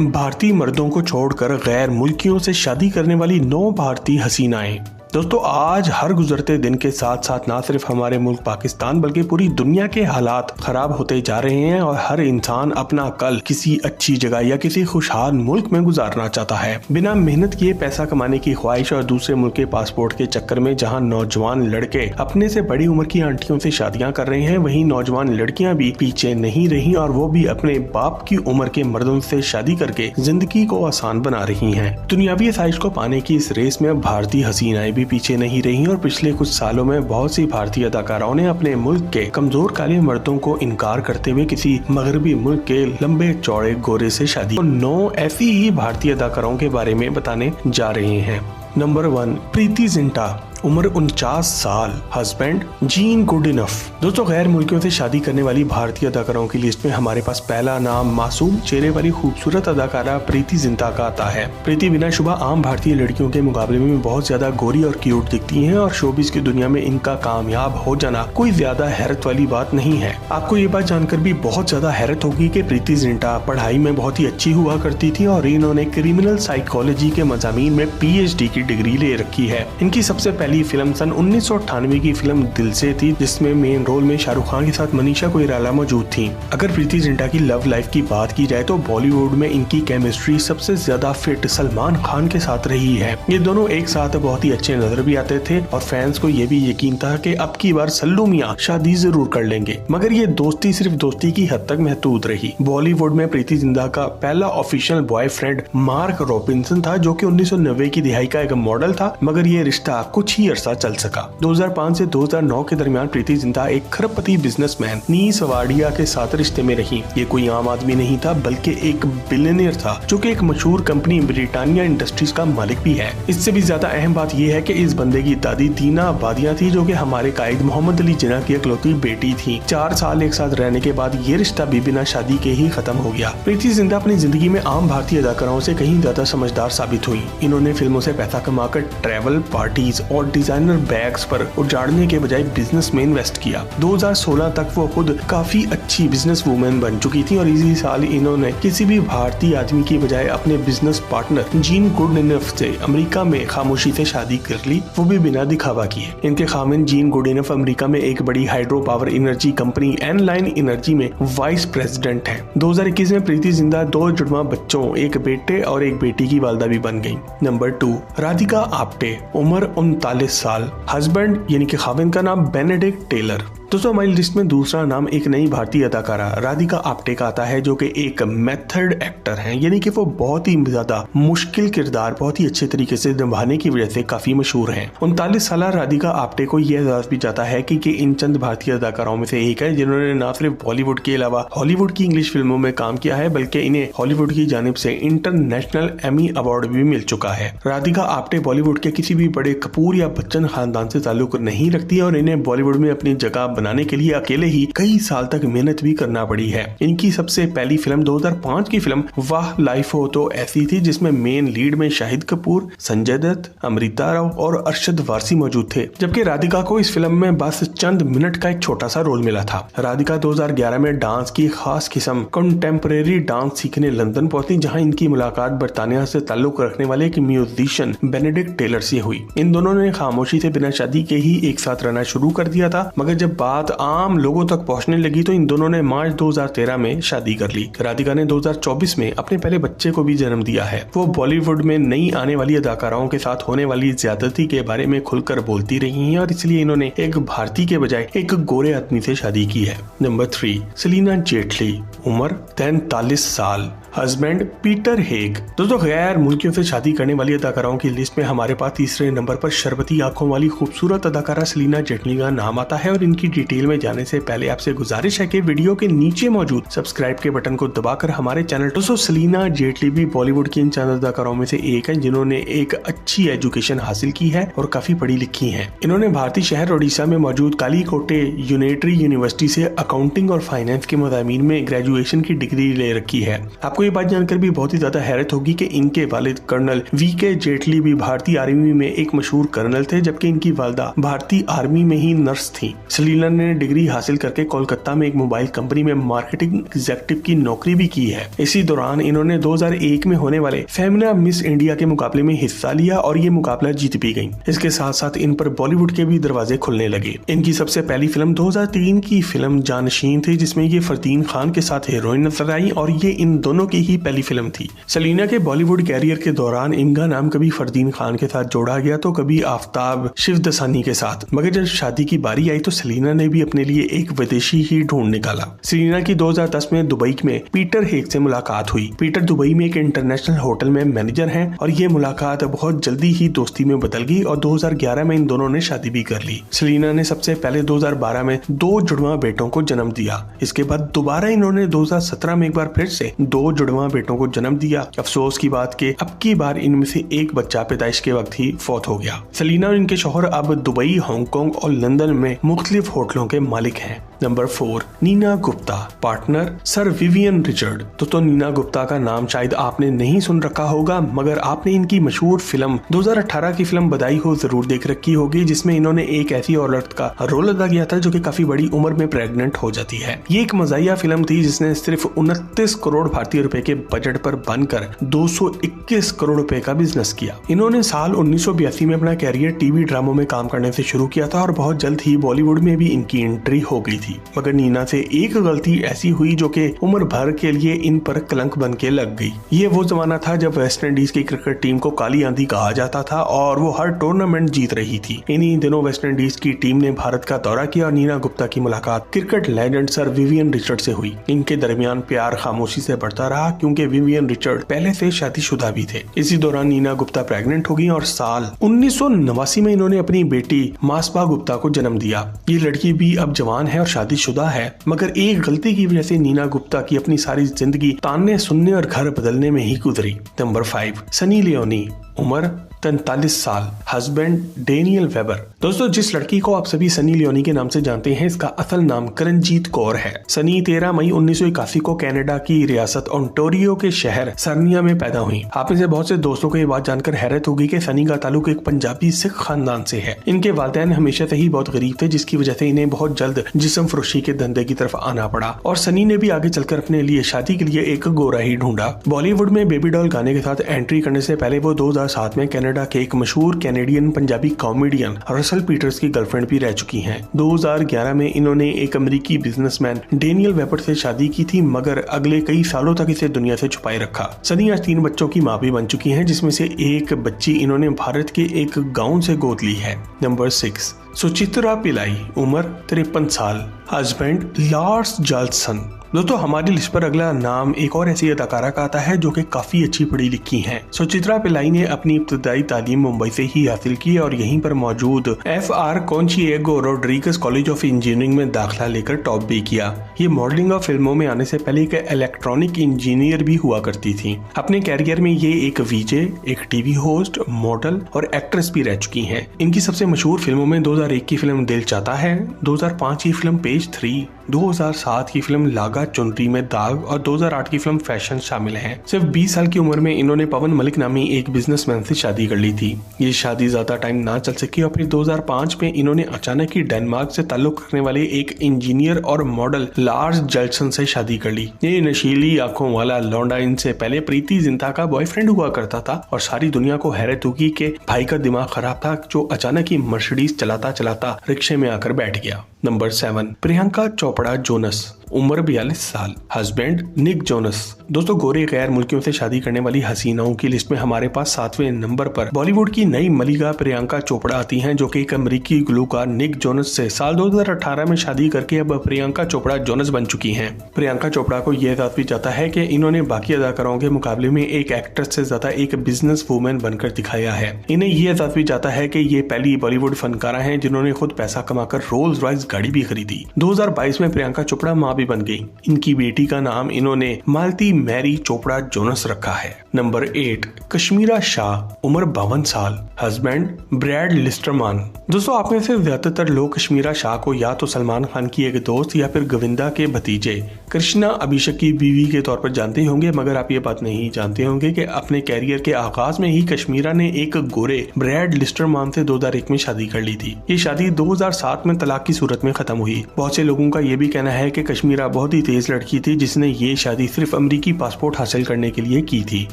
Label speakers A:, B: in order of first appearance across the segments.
A: भारतीय मर्दों को छोड़कर गैर मुल्कियों से शादी करने वाली 9 भारतीय हसीनाएं। दोस्तों, आज हर गुजरते दिन के साथ साथ ना सिर्फ हमारे मुल्क पाकिस्तान बल्कि पूरी दुनिया के हालात खराब होते जा रहे हैं और हर इंसान अपना कल किसी अच्छी जगह या किसी खुशहाल मुल्क में गुजारना चाहता है। बिना मेहनत किए पैसा कमाने की ख्वाहिश और दूसरे मुल्क के पासपोर्ट के चक्कर में जहां नौजवान लड़के अपने से बड़ी उम्र की आंटियों से शादियां कर रहे हैं, वहीं नौजवान लड़कियां भी पीछे नहीं रही और वो भी अपने बाप की उम्र के मर्दों से शादी करके जिंदगी को आसान बना रही है। दुनियावी आसाइश को पाने की इस रेस में भारतीय हसीनाएं पीछे नहीं रही और पिछले कुछ सालों में बहुत सी भारतीय अदाकाराओं ने अपने मुल्क के कमजोर काले मर्दों को इनकार करते हुए किसी मगरबी मुल्क के लंबे चौड़े गोरे से शादी। 9 ऐसी ही भारतीय अदाकाराओं के बारे में बताने जा रहे हैं। नंबर 1, प्रीति जिंटा, उम्र 49 साल, हस्बैंड जीन गुड इनफ। दोस्तों, गैर मुल्कियों से शादी करने वाली भारतीय अदाकाराओं की लिस्ट में हमारे पास पहला नाम मासूम चेहरे वाली खूबसूरत अदाकारा प्रीति जिंटा का आता है। प्रीति बिना शुबा आम भारतीय लड़कियों के मुकाबले में बहुत ज्यादा गोरी और क्यूट दिखती हैं और शोबिस की दुनिया में इनका कामयाब हो जाना कोई ज्यादा हैरत वाली बात नहीं है। आपको ये बात जानकर भी बहुत ज्यादा हैरत होगी कि प्रीति जिंटा पढ़ाई में बहुत ही अच्छी हुआ करती थी और इन्होंने क्रिमिनल साइकोलॉजी के मज़ामीन में PhD की डिग्री ले रखी है। इनकी सबसे पहली फिल्म सन 1998 की फिल्म दिल से थी, जिसमें मेन रोल में शाहरुख खान के साथ मनीषा कोइराला मौजूद थी। अगर प्रीति जिंटा की लव लाइफ की बात की जाए तो बॉलीवुड में इनकी केमिस्ट्री सबसे ज्यादा फिट सलमान खान के साथ रही है। ये दोनों एक साथ बहुत ही अच्छे नजर भी आते थे और फैंस को ये भी यकीन था कि अब की बार सल्लू मियां शादी जरूर कर लेंगे, मगर ये दोस्ती सिर्फ दोस्ती की हद तक महदूद रही। बॉलीवुड में प्रीति जिंटा का पहला ऑफिशियल बॉयफ्रेंड मार्क रॉबिन्सन था, जो कि 1990 की दिहाई का एक मॉडल था, मगर ये रिश्ता कुछ ही अरसा चल सका। 2005 से 2009 के दरमियान प्रीति जिंटा एक खरबपति बिजनेसमैन नीस वाडिया के साथ रिश्ते में रही। ये कोई आम आदमी नहीं था बल्कि एक बिलियनियर था, जो कि एक मशहूर कंपनी ब्रिटानिया इंडस्ट्रीज का मालिक भी है। इससे भी ज्यादा अहम बात यह है कि इस बंदे की दादी दीना आबादिया थी, जो कि हमारे कायद मोहम्मद अली जिन्ना की इकलौती बेटी थी। 4 साल एक साथ रहने के बाद ये रिश्ता भी बिना शादी के ही खत्म हो गया। प्रीति जिंटा अपनी जिंदगी में आम भारतीय अदाकाराओं से कहीं ज्यादा समझदार साबित हुई। इन्होंने फिल्मों से पैसा कमाकर ट्रैवल, पार्टीज और डिजाइनर बैग्स पर उजाड़ने के बजाय बिजनेस में इन्वेस्ट किया। 2016 तक वो खुद काफी अच्छी बिजनेस वूमेन बन चुकी थी और इसी साल इन्होंने किसी भी भारतीय आदमी की बजाय अपने बिजनेस पार्टनर जीन गुड इनफ से अमेरिका में खामोशी से शादी कर ली, वो भी बिना दिखावा किए। इनके खामिन जीन गुड इनफ अमेरिका में एक बड़ी हाइड्रो पावर एनर्जी कंपनी एनलाइन एनर्जी में वाइस प्रेसिडेंट है। 2021 में प्रीति जिंटा 2 जुड़वा बच्चों, एक बेटे और एक बेटी की वालदा भी बन गई। नंबर 2, राधिका आप्टे, उम्र 39 साल, हस्बैंड यानी कि खाविंद का नाम बेनेडिक्ट टेलर। दोस्तों, हमारी लिस्ट में दूसरा नाम एक नई भारतीय अदाकारा राधिका आप्टे का आता है, जो कि एक मेथड एक्टर हैं, यानी कि वो बहुत ही ज्यादा मुश्किल किरदार बहुत ही अच्छे तरीके से निभाने की वजह से काफी मशहूर हैं। 39 साल राधिका आप्टे को यह एजाज भी जाता है कि इन चंद भारतीय अदाकाराओं में से एक है जिन्होंने न सिर्फ बॉलीवुड के अलावा हॉलीवुड की इंग्लिश फिल्मों में काम किया है, बल्कि इन्हें हॉलीवुड की जानिब से इंटरनेशनल एमी अवार्ड भी मिल चुका है। राधिका आप्टे बॉलीवुड के किसी भी बड़े कपूर या बच्चन खानदान से ताल्लुक नहीं रखती और इन्हें बॉलीवुड में अपनी जगह बनाने के लिए अकेले ही कई साल तक मेहनत भी करना पड़ी है। इनकी सबसे पहली फिल्म 2005 की फिल्म वाह लाइफ हो तो ऐसी थी, जिसमें मेन लीड में शाहिद कपूर, संजय दत्त, अमृता राव और अरशद वारसी मौजूद थे, जबकि राधिका को इस फिल्म में बस चंद मिनट का एक छोटा सा रोल मिला था। राधिका 2011 में डांस की खास किस्म कंटेम्परेरी डांस सीखने लंदन पहुंची, जहां इनकी मुलाकात बरतानिया से ताल्लुक रखने वाले एक म्यूजिशियन बेनेडिक्ट टेलर से हुई। इन दोनों ने खामोशी से बिना शादी के ही एक साथ रहना शुरू कर दिया था, मगर जब बात आम लोगों तक पहुंचने लगी तो इन दोनों ने मार्च 2013 में शादी कर ली। राधिका ने 2024 में अपने पहले बच्चे को भी जन्म दिया है। वो बॉलीवुड में नई आने वाली अदाकाराओं के साथ होने वाली ज्यादती के बारे में खुलकर बोलती रही हैं और इसलिए इन्होंने एक भारतीय के बजाय एक गोरे आदमी से शादी की है। नंबर 3, सेलिना जेटली, उम्र 43 साल, हस्बैंड पीटर हेग। दोस्तों, गैर मुल्कियों से शादी करने वाली अदाकाराओं की लिस्ट में हमारे पास तीसरे नंबर पर शरबती आंखों वाली खूबसूरत अदाकारा सेलिना जेटली का नाम आता है और इनकी डिटेल में जाने से पहले आपसे गुजारिश है कि वीडियो के नीचे मौजूद सब्सक्राइब के बटन को दबाकर हमारे चैनल। दोस्तों, सेलिना जेटली भी बॉलीवुड की इन चंद अदाकाराओं में से एक है जिन्होंने एक अच्छी एजुकेशन हासिल की है और काफी पढ़ी लिखी है। इन्होंने भारतीय शहर ओडिशा में मौजूद कालीकोटे यूनिटरी यूनिवर्सिटी से अकाउंटिंग और फाइनेंस के मज़ामीन में ग्रेजुएशन की डिग्री ले रखी है। आपको आपको ये बात जानकर भी बहुत ही ज्यादा हैरत होगी कि इनके वालिद कर्नल वीके जेटली भी भारतीय आर्मी में एक मशहूर कर्नल थे, जबकि इनकी वालदा भारतीय आर्मी में ही नर्स थी। सलीना ने डिग्री हासिल करके कोलकाता में एक मोबाइल कंपनी में मार्केटिंग एग्जीक्यूटिव की नौकरी भी की है। इसी दौरान इन्होंने 2001 में होने वाले फेमिना मिस इंडिया के मुकाबले में हिस्सा लिया और ये मुकाबला जीत भी गयी। इसके साथ साथ इन पर बॉलीवुड के भी दरवाजे खुलने लगे। इनकी सबसे पहली फिल्म 2003 की फिल्म जानशीन थी, जिसमें ये फरदीन खान के साथ हीरोइन नजर आई और ये इन दोनों की ही पहली फिल्म थी। सलीना के बॉलीवुड कैरियर के दौरान इनका नाम कभी फरदीन खान के साथ जोड़ा गया तो कभी आफ्ताब शिवदसानी के साथ, मगर जब शादी की बारी आई तो सलीना ने भी अपने लिए एक विदेशी ही ढूंढ निकाला। सलीना की 2010 में दुबई में पीटर हेग से मुलाकात हुई। पीटर दुबई में एक इंटरनेशनल होटल में मैनेजर हैं और ये मुलाकात बहुत जल्दी ही दोस्ती में बदल गई और 2011 में इन दोनों ने शादी भी कर ली। सलीना ने सबसे पहले 2012 में 2 जुड़वा बेटों को जन्म दिया। इसके बाद दोबारा इन्होंने 2017 में एक बार फिर से 2 जुड़वा बेटों को जन्म दिया। अफसोस की बात कि अब की बार इनमें से एक बच्चा पैदाइश के वक्त ही फौत हो गया। सलीना और इनके शौहर अब दुबई, हांगकांग और लंदन में मुख्तलिफ होटलों के मालिक हैं। Number 4, Neena Gupta, partner sir Vivian Richard. तो नीना गुप्ता का नाम शायद आपने नहीं सुन रखा होगा, मगर आपने इनकी मशहूर फिल्म 2018 की फिल्म बधाई हो जरूर देख रखी होगी, जिसमें इन्होंने एक ऐसी औरत का रोल अदा किया था जो कि काफी बड़ी उम्र में प्रेग्नेंट हो जाती है। ये एक मजाहिया फिल्म थी जिसने सिर्फ 29 करोड़ भारतीय रुपए के बजट पर बनकर 221 करोड़ रुपए का बिजनेस किया। इन्होंने साल 1982 में अपना कैरियर टीवी ड्रामों में काम करने से शुरू किया था और बहुत जल्द ही बॉलीवुड में भी इनकी एंट्री हो गई थी। मगर नीना से एक गलती ऐसी हुई जो कि उम्र भर के लिए इन पर कलंक बन के लग गई। ये वो जमाना था जब वेस्ट इंडीज की क्रिकेट टीम को काली आंधी कहा जाता था और वो हर टूर्नामेंट जीत रही थी। इन्हीं दिनों वेस्ट इंडीज की टीम ने भारत का दौरा किया और नीना गुप्ता की मुलाकात cricket legend sir Vivian Richard से हुई। इनके दरमियान प्यार खामोशी से बढ़ता रहा क्योंकि विवियन रिचर्ड पहले से शादीशुदा भी थे। इसी दौरान नीना गुप्ता प्रेग्नेंट हो गई और साल 1989 में इन्होंने अपनी बेटी मासबा गुप्ता को जन्म दिया। ये लड़की भी अब जवान है और शादीशुदा है, मगर एक गलती की वजह से नीना गुप्ता की अपनी सारी जिंदगी ताने सुनने और घर बदलने में ही गुजरी। नंबर 5, सनी लियोनी, उम्र 43 साल, हस्बैंड डेनियल वेबर। दोस्तों, जिस लड़की को आप सभी सनी लियोनी के नाम से जानते हैं, इसका असल नाम करणजीत कौर है। सनी 13 मई 1981 को कनाडा की रियासत ओंटारियो के शहर सर्निया में पैदा हुई। आप में से बहुत से दोस्तों को ये बात जानकर हैरत होगी कि सनी का ताल्लुक एक पंजाबी सिख खानदान से है। इनके वालिदैन हमेशा से ही बहुत गरीब थे, जिसकी वजह से इन्हें बहुत जल्द जिस्म फरोशी के धंधे की तरफ आना पड़ा और सनी ने भी आगे चलकर अपने लिए शादी के लिए एक गोरा ही ढूंढा। बॉलीवुड में बेबी डॉल गाने के साथ एंट्री करने से पहले वो 2007 में कनाडा के एक मशहूर Canadian Punjabi comedian Russell Peters की गर्लफ्रेंड भी रह चुकी हैं। 2011 में इन्होंने एक अमेरिकी बिजनेसमैन डेनियल वेबर से शादी की थी, मगर अगले कई सालों तक इसे दुनिया से छुपाए रखा। सनी आज 3 बच्चों की माँ भी बन चुकी हैं, जिसमें से एक बच्ची इन्होंने भारत के एक गाँव से गोद ली है। नंबर 6, सुचित्रा पिलाई, उम्र 53 साल, हस्बैंड लार्स जॉल्सन। दोस्तों, हमारी लिस्ट पर अगला नाम एक और ऐसी अदाकारा का आता है जो कि काफी अच्छी पढ़ी लिखी हैं। सुचित्रा पिलाई ने अपनी इब्तदाई तालीम मुंबई से ही हासिल की और यहीं पर मौजूद FR Conceicao Rodrigues college of engineering में दाखिला लेकर टॉप भी किया। ये मॉडलिंग और फिल्मों में आने से पहले एक इलेक्ट्रॉनिक इंजीनियर भी हुआ करती थी। अपने कैरियर में ये एक वीजे, एक टीवी होस्ट, मॉडल और एक्ट्रेस भी रह चुकी हैं। इनकी सबसे मशहूर फिल्मों में 2001 की फिल्म दिल चाहता है, 2005 की फिल्म पेज 3, 2007 की फिल्म लागा चुनरी में दाग और 2008 की फिल्म फैशन शामिल हैं। सिर्फ 20 साल की उम्र में इन्होंने पवन मलिक नामी एक बिजनेसमैन से शादी कर ली थी। ये शादी ज्यादा टाइम ना चल सकी और फिर 2005 में इन्होंने अचानक ही डेनमार्क से ताल्लुक रखने वाले एक इंजीनियर और मॉडल लार्स जॉल्सन से शादी कर ली। ये नशीली आंखों वाला लौंडा इनसे पहले प्रीति जिंटा का बॉयफ्रेंड हुआ करता था और सारी दुनिया को हैरत होगी कि भाई का दिमाग खराब था जो अचानक ही मर्सिडीज चलाता चलाता रिक्शे में आकर बैठ गया। नंबर 7, प्रियंका चोपड़ा जोनस, उम्र 42 साल, हस्बैंड निक जोनस। दोस्तों, गोरे गैर मुल्कियों से शादी करने वाली हसीनाओं की लिस्ट में हमारे पास 7वें नंबर पर बॉलीवुड की नई मलिका प्रियंका चोपड़ा आती हैं, जो कि एक अमेरिकी गुलकार निक जोनस से साल 2018 में शादी करके अब प्रियंका चोपड़ा जोनस बन चुकी हैं। प्रियंका चोपड़ा को यह एहसास भी जाता है कि इन्होंने बाकी अदाकारों के मुकाबले में एक एक्ट्रेस से ज्यादा एक बिजनेस वूमेन बनकर दिखाया है। इन्हें यह एहसास भी जाता है कि ये पहली बॉलीवुड फनकारा हैं जिन्होंने खुद पैसा कमाकर रोल्स रॉयस गाड़ी भी खरीदी। 2022 में प्रियंका चोपड़ा माँ भी बन गई। इनकी बेटी का नाम इन्होंने मालती मैरी चोपड़ा जोनस रखा है। नंबर 8, कश्मीरा शाह, उम्र 52 साल, हस्बैंड ब्रैड लिस्टरमान। दोस्तों, आप में से ज्यादातर लोग कश्मीरा शाह को या तो सलमान खान की एक दोस्त या फिर गोविंदा के भतीजे कृष्णा अभिषेक की बीवी के तौर पर जानते होंगे, मगर आप ये बात नहीं जानते होंगे कि अपने कैरियर के आगाज में ही कश्मीरा ने एक गोरे ब्रैड लिस्टरमान से 2001 में शादी कर ली थी। ये शादी 2007 में तलाक की सूरत में खत्म हुई। बहुत से लोगों का ये भी कहना है कि कश्मीरा बहुत ही तेज लड़की थी जिसने ये शादी सिर्फ अमेरिकी पासपोर्ट हासिल करने के लिए की थी।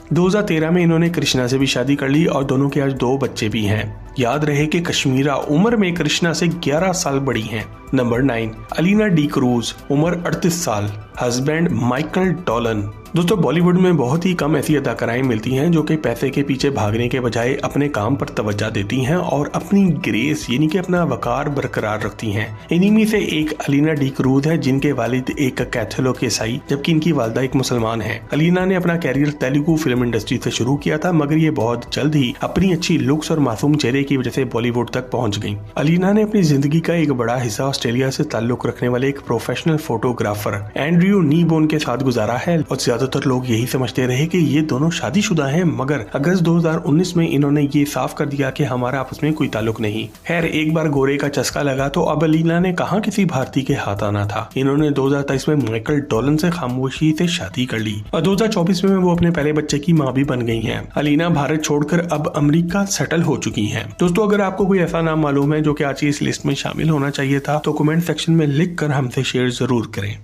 A: 2013 में इन्होंने कृष्णा से भी शादी कर ली और दोनों के आज 2 बच्चे भी हैं। याद रहे कि कश्मीरा उम्र में कृष्णा से 11 साल बड़ी हैं। नंबर 9, अलीना डी क्रूज, उम्र 38 साल, हस्बैंड माइकल डॉलन। दोस्तों, बॉलीवुड में बहुत ही कम ऐसी अदाकाराएं मिलती हैं जो कि पैसे के पीछे भागने के बजाय अपने काम पर तवज्जो देती हैं और अपनी ग्रेस यानी कि अपना वकार बरकरार रखती हैं। इन्हीं में से एक अलीना डी क्रूज है, जिनके वालिद एक कैथोलिक ईसाई जबकि इनकी वालिदा एक मुसलमान है। अलीना ने अपना कैरियर तेलुगु फिल्म इंडस्ट्री से शुरू किया था, मगर ये बहुत जल्द ही अपनी अच्छी लुक्स और मासूम चेहरे की वजह से बॉलीवुड तक पहुंच गई। अलीना ने अपनी जिंदगी का एक बड़ा हिस्सा ऑस्ट्रेलिया से ताल्लुक रखने वाले एक प्रोफेशनल फोटोग्राफर एंड्रयू नीबोन के साथ गुजारा है और ज्यादातर लोग यही समझते रहे कि ये दोनों शादीशुदा हैं, मगर अगस्त 2019 में इन्होंने ये साफ कर दिया कि हमारा आपस में कोई ताल्लुक नहीं। खैर, एक बार गोरे का चस्का लगा तो अब अलीना ने कहां किसी भारतीय के हाथ आना था। इन्होंने 2023 में माइकल डॉलन से खामोशी से शादी कर ली और 2024 में वो अपने पहले बच्चे की माँ भी बन गई हैं। अलीना भारत छोड़कर अब अमेरिका सेटल हो चुकी हैं। दोस्तों, अगर आपको कोई ऐसा नाम मालूम है जो कि आज की इस लिस्ट में शामिल होना चाहिए था तो कमेंट सेक्शन में लिख कर हमसे शेयर जरूर करें।